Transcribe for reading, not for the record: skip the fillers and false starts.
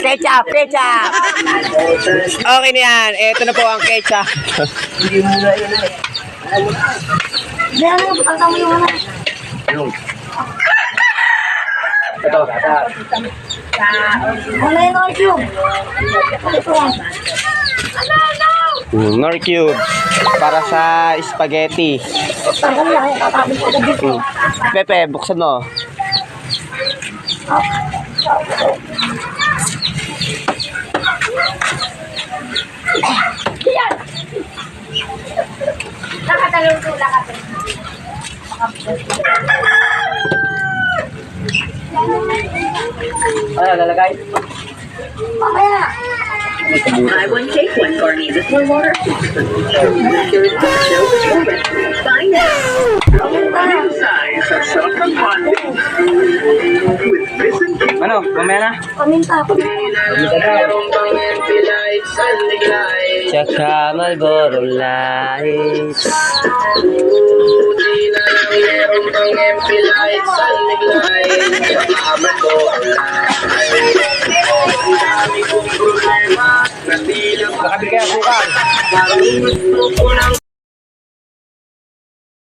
Ketchup, ketchup. Okay na yan. Ito na po ang ketchup. Ito. Nor cube para sa spaghetti. Pepe, buksan mo. Nakatalong tula ka. Ano, lalagay? Mamaya. I one cake, one Cornelius, one water. Find out. New size of chocolate fondue with prison cake. Ano, mamaya na? Paminta ako. Tsaka Marlboro Lights. Nakabili kaya bukas.